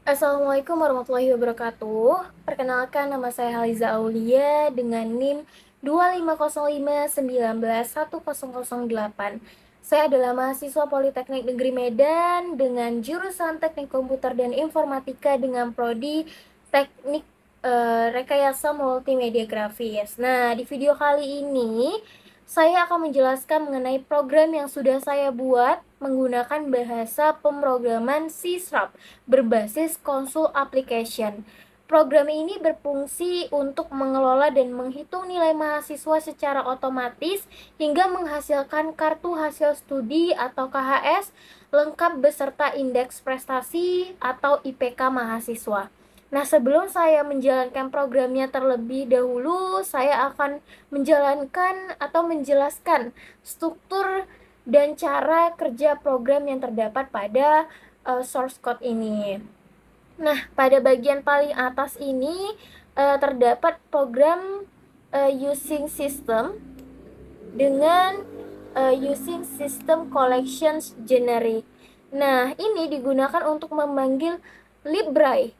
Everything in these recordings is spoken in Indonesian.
Assalamualaikum warahmatullahi wabarakatuh. Perkenalkan, nama saya Haliza Aulia dengan NIM 250519108. Saya adalah mahasiswa Politeknik Negeri Medan dengan jurusan Teknik Komputer dan Informatika dengan prodi Teknik Rekayasa Multimedia Grafis. Nah, di video kali ini saya akan menjelaskan mengenai program yang sudah saya buat menggunakan bahasa pemrograman C# berbasis Consul Application. Program ini berfungsi untuk mengelola dan menghitung nilai mahasiswa secara otomatis hingga menghasilkan kartu hasil studi atau KHS lengkap beserta indeks prestasi atau IPK mahasiswa. Nah, sebelum saya menjalankan programnya terlebih dahulu, saya akan menjalankan atau menjelaskan struktur dan cara kerja program yang terdapat pada source code ini. Nah, pada bagian paling atas ini terdapat program using system dengan using system collections generic. Nah, ini digunakan untuk memanggil library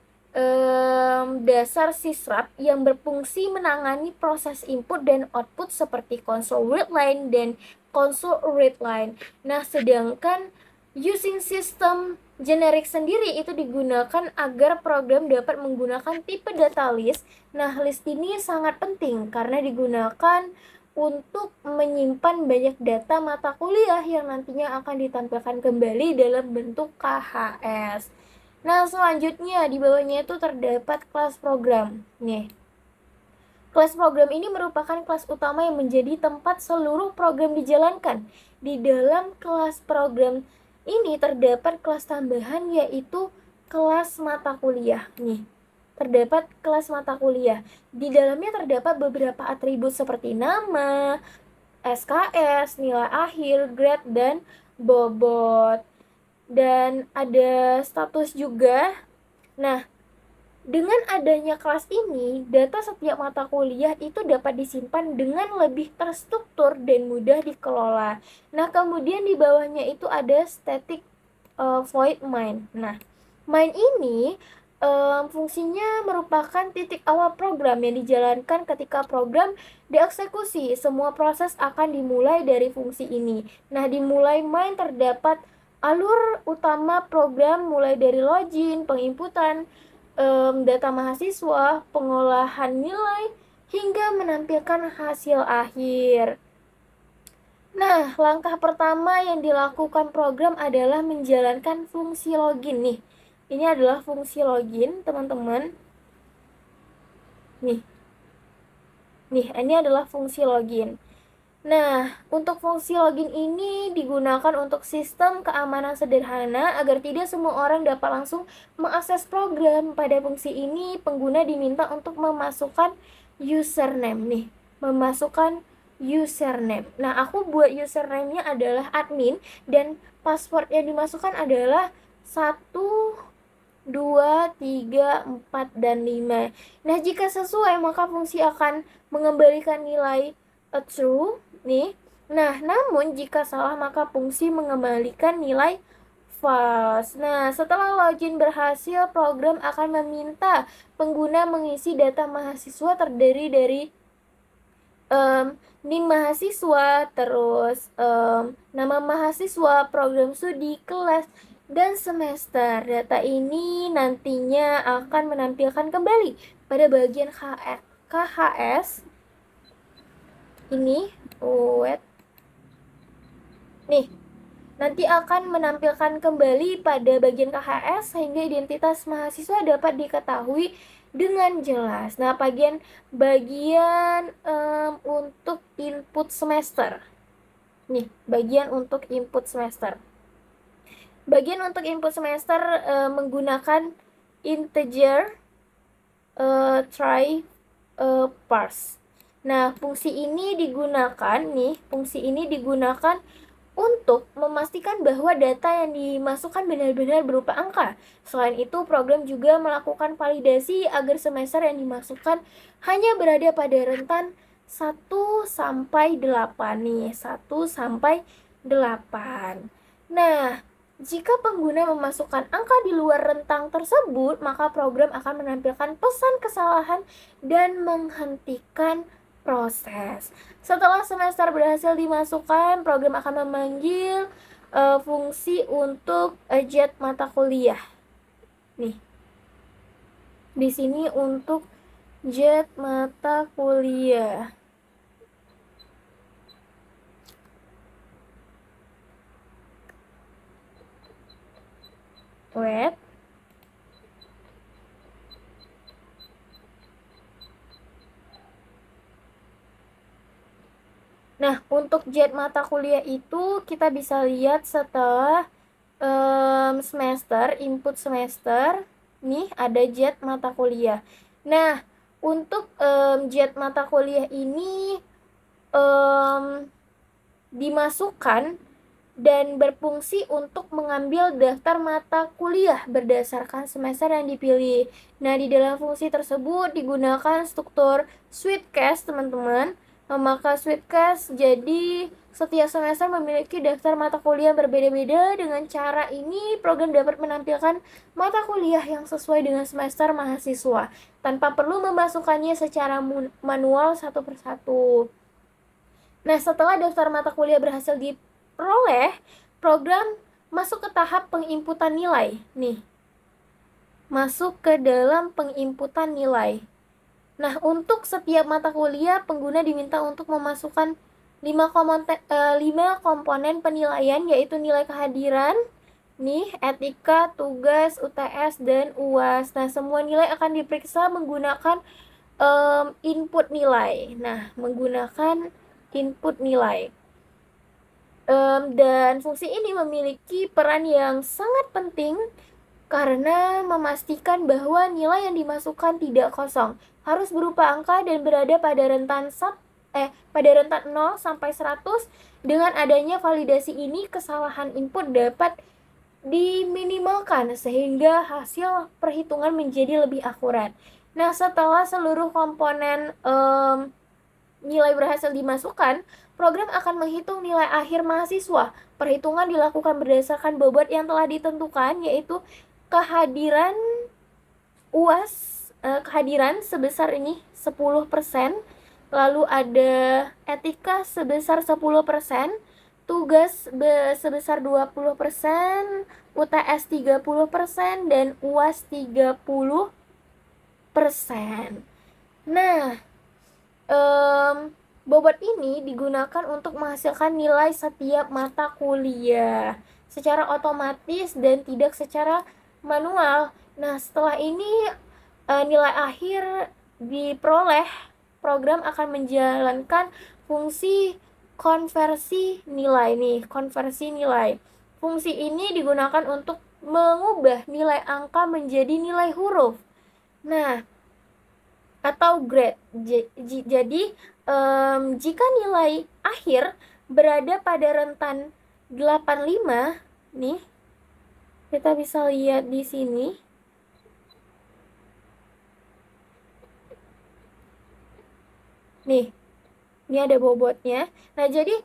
dasar C# yang berfungsi menangani proses input dan output seperti console readline dan console readline. Nah, sedangkan using system generic sendiri itu digunakan agar program dapat menggunakan tipe data list. Nah, list ini sangat penting karena digunakan untuk menyimpan banyak data mata kuliah yang nantinya akan ditampilkan kembali dalam bentuk KHS. Nah, selanjutnya di bawahnya itu terdapat kelas program. Nih, kelas program ini merupakan kelas utama yang menjadi tempat seluruh program dijalankan. Di dalam kelas program ini terdapat kelas tambahan yaitu kelas mata kuliah. Nih, terdapat kelas mata kuliah. Di dalamnya terdapat beberapa atribut seperti nama, SKS, nilai akhir, grade, dan bobot. Dan ada status juga. Nah, dengan adanya kelas ini, data setiap mata kuliah itu dapat disimpan dengan lebih terstruktur dan mudah dikelola. Nah, kemudian di bawahnya itu ada static void main. Nah, main ini fungsinya merupakan titik awal program yang dijalankan ketika program dieksekusi. Semua proses akan dimulai dari fungsi ini. Nah, dimulai main terdapat alur utama program mulai dari login, penginputan data mahasiswa, pengolahan nilai, hingga menampilkan hasil akhir. Nah, langkah pertama yang dilakukan program adalah menjalankan fungsi login nih. Ini adalah fungsi login, teman-teman. Nih. Nih, ini adalah fungsi login. Nah, untuk fungsi login ini digunakan untuk sistem keamanan sederhana agar tidak semua orang dapat langsung mengakses program. Pada fungsi ini, pengguna diminta untuk memasukkan username nih. Memasukkan username. Nah, aku buat username-nya adalah admin dan password yang dimasukkan adalah 1, 2, 3, 4, dan 5. Nah, jika sesuai maka fungsi akan mengembalikan nilai true nih. Nah, namun jika salah maka fungsi mengembalikan nilai false. Nah, setelah login berhasil, program akan meminta pengguna mengisi data mahasiswa terdiri dari NIM mahasiswa, terus nama mahasiswa, program studi, kelas, dan semester. Data ini nantinya akan menampilkan kembali pada bagian KHS ini. Wait. Nih, nanti akan menampilkan kembali pada bagian KHS sehingga identitas mahasiswa dapat diketahui dengan jelas. Nah, bagian untuk input semester. Nih, bagian untuk input semester. Bagian untuk input semester menggunakan integer try parse. Nah, fungsi ini digunakan untuk memastikan bahwa data yang dimasukkan benar-benar berupa angka. Selain itu, program juga melakukan validasi agar semester yang dimasukkan hanya berada pada rentan 1 sampai 8 nih, 1 sampai 8. Nah, Jika pengguna memasukkan angka di luar rentang tersebut, maka program akan menampilkan pesan kesalahan dan menghentikan proses. Setelah semester berhasil dimasukkan, program akan memanggil fungsi untuk jet mata kuliah. Nih, di sini untuk jet mata kuliah. Web. Nah, untuk jet mata kuliah itu kita bisa lihat setelah semester, input semester, nih ada jet mata kuliah. Nah, untuk jet mata kuliah ini dimasukkan dan berfungsi untuk mengambil daftar mata kuliah berdasarkan semester yang dipilih. Nah, di dalam fungsi tersebut digunakan struktur Sweetcast, teman-teman. Maka Sweetcast jadi setiap semester memiliki daftar mata kuliah berbeda-beda. Dengan cara ini, program dapat menampilkan mata kuliah yang sesuai dengan semester mahasiswa tanpa perlu memasukkannya secara manual satu persatu. Nah, setelah daftar mata kuliah berhasil diperoleh, program masuk ke tahap penginputan nilai. Nih, masuk ke dalam penginputan nilai. Nah, untuk setiap mata kuliah, pengguna diminta untuk memasukkan 5 komponen penilaian, yaitu nilai kehadiran, nih, etika, tugas, UTS, dan UAS. Nah, semua nilai akan diperiksa menggunakan input nilai. Nah, menggunakan input nilai. Dan fungsi ini memiliki peran yang sangat penting karena memastikan bahwa nilai yang dimasukkan tidak kosong, harus berupa angka dan berada pada rentan 0 sampai 100. Dengan adanya validasi ini, kesalahan input dapat diminimalkan sehingga hasil perhitungan menjadi lebih akurat. Nah, setelah seluruh komponen nilai berhasil dimasukkan, program akan menghitung nilai akhir mahasiswa. Perhitungan dilakukan berdasarkan bobot yang telah ditentukan, yaitu kehadiran UAS, kehadiran sebesar ini 10%, lalu ada etika sebesar 10%, tugas sebesar 20%, UTS 30%, dan UAS 30%. Nah, bobot ini digunakan untuk menghasilkan nilai setiap mata kuliah secara otomatis dan tidak secara manual. Nah, setelah ini nilai akhir diperoleh, program akan menjalankan fungsi konversi nilai nih, konversi nilai. Fungsi ini digunakan untuk mengubah nilai angka menjadi nilai huruf. Nah, atau grade. Jadi jika nilai akhir berada pada rentan 85, nih kita bisa lihat di sini. Nih, ini ada bobotnya. Nah, jadi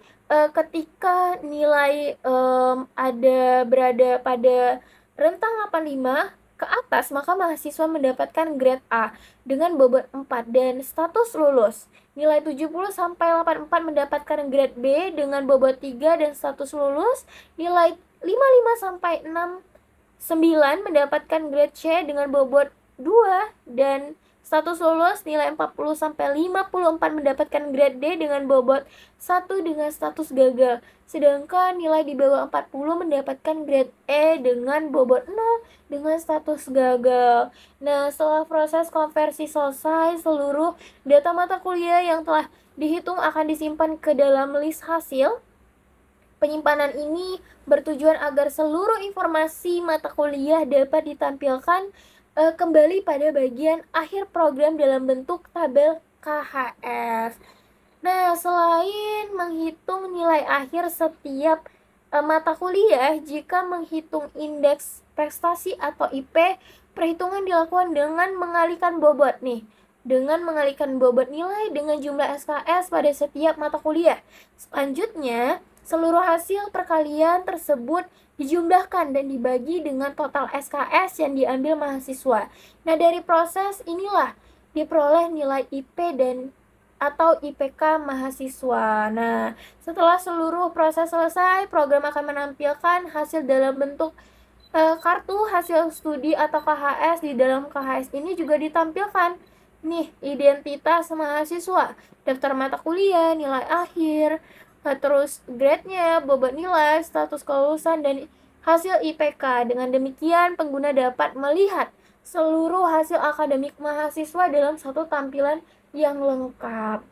ketika nilai berada pada rentang 85 ke atas, maka mahasiswa mendapatkan grade A dengan bobot 4 dan status lulus. Nilai 70 sampai 84 mendapatkan grade B dengan bobot 3 dan status lulus. Nilai 55 sampai 69 mendapatkan grade C dengan bobot 2 dan status lulus. Nilai 40 sampai 54 mendapatkan grade D dengan bobot 1 dengan status gagal. Sedangkan nilai di bawah 40 mendapatkan grade E dengan bobot 0 dengan status gagal. Nah, setelah proses konversi selesai, seluruh data mata kuliah yang telah dihitung akan disimpan ke dalam list hasil. Penyimpanan ini bertujuan agar seluruh informasi mata kuliah dapat ditampilkan kembali pada bagian akhir program dalam bentuk tabel KHS. Nah, selain menghitung nilai akhir setiap mata kuliah, jika menghitung indeks prestasi atau IP, perhitungan dilakukan dengan mengalihkan bobot nih. Dengan mengalihkan bobot nilai dengan jumlah SKS pada setiap mata kuliah. Selanjutnya, seluruh hasil perkalian tersebut dijumlahkan dan dibagi dengan total SKS yang diambil mahasiswa. Nah, dari proses inilah diperoleh nilai IP dan atau IPK mahasiswa. Nah, setelah seluruh proses selesai, program akan menampilkan hasil dalam bentuk kartu hasil studi atau KHS. Di dalam KHS ini juga ditampilkan nih identitas mahasiswa, daftar mata kuliah, nilai akhir, terus grade-nya, bobot nilai, status kelulusan, dan hasil IPK. Dengan demikian, pengguna dapat melihat seluruh hasil akademik mahasiswa dalam satu tampilan yang lengkap.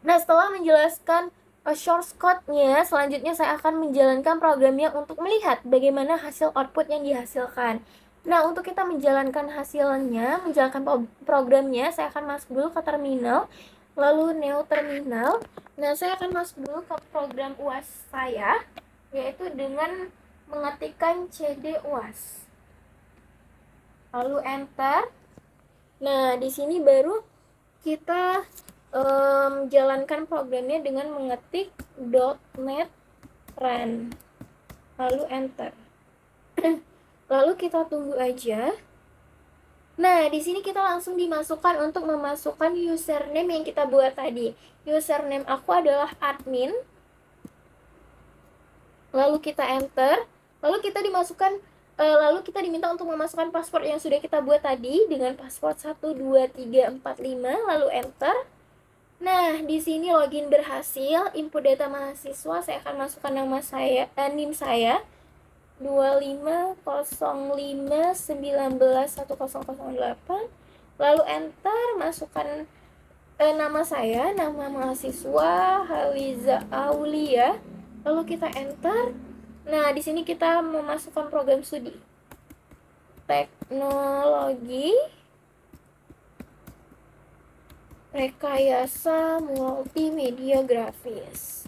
Nah, setelah menjelaskan shortcut-nya, selanjutnya saya akan menjalankan programnya untuk melihat bagaimana hasil output yang dihasilkan. Nah, untuk kita menjalankan hasilnya, menjalankan programnya, saya akan masuk dulu ke terminal, lalu neo terminal. Nah, saya akan masuk dulu ke program UAS saya, yaitu dengan mengetikkan cd UAS. Lalu enter. Nah, di sini baru kita jalankan programnya dengan mengetik .NET Run, lalu enter. Lalu kita tunggu aja. Nah, di sini kita langsung dimasukkan untuk memasukkan username yang kita buat tadi. Username aku adalah admin. Lalu kita enter. Lalu kita diminta untuk memasukkan password yang sudah kita buat tadi dengan password 12345, lalu enter. Nah, di sini login berhasil, input data mahasiswa, saya akan masukkan nama saya, NIM saya 2505191008, lalu enter, masukkan nama saya, nama mahasiswa Haliza Aulia, lalu kita enter. Nah, di sini kita memasukkan program studi teknologi rekayasa multimedia grafis.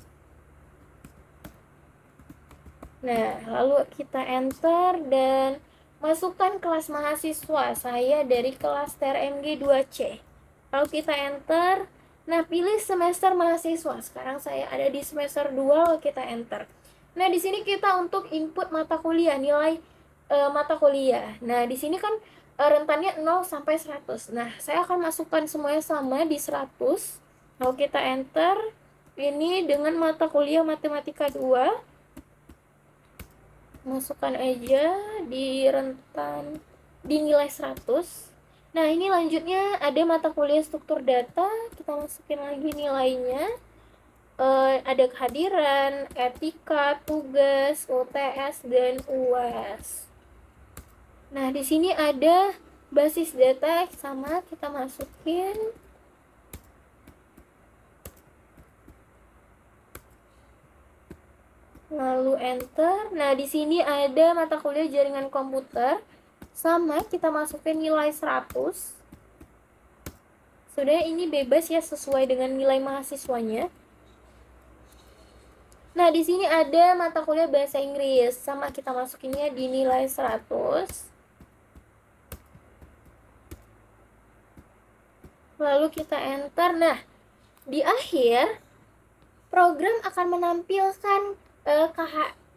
Nah, lalu kita enter dan masukkan kelas mahasiswa. Saya dari kelas TRMG 2C. Lalu kita enter. Nah, pilih semester mahasiswa. Sekarang saya ada di semester 2, lalu kita enter. Nah, di sini kita untuk input mata kuliah, nilai mata kuliah. Nah, di sini kan rentannya 0 sampai 100. Nah, saya akan masukkan semuanya sama di 100. Lalu kita enter. Ini dengan mata kuliah matematika 2. Masukkan aja di rentan di nilai 100. Nah, ini lanjutnya ada mata kuliah struktur data. Kita masukin lagi nilainya. Ada kehadiran, etika, tugas, UTS, dan UAS. Nah, di sini ada basis data sama, kita masukin. Lalu enter. Nah, di sini ada mata kuliah jaringan komputer. Sama, kita masukin nilai 100. Sudah, ini bebas ya, sesuai dengan nilai mahasiswanya. Nah, di sini ada mata kuliah bahasa Inggris. Sama, kita masukinnya di nilai 100. Lalu kita enter. Nah, di akhir program akan menampilkan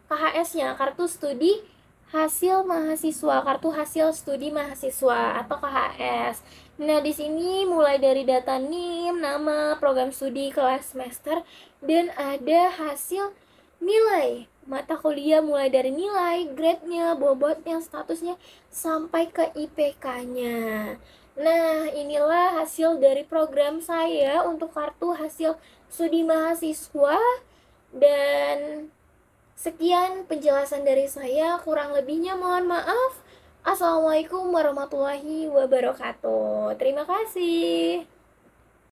KHS-nya, kartu studi hasil mahasiswa, kartu hasil studi mahasiswa atau KHS. Nah, di sini mulai dari data NIM, nama, program studi, kelas, semester, dan ada hasil nilai mata kuliah mulai dari nilai, grade-nya, bobotnya, statusnya, sampai ke IPK-nya. Nah, inilah hasil dari program saya untuk kartu hasil studi mahasiswa. Dan sekian penjelasan dari saya, kurang lebihnya mohon maaf. Assalamualaikum warahmatullahi wabarakatuh. Terima kasih.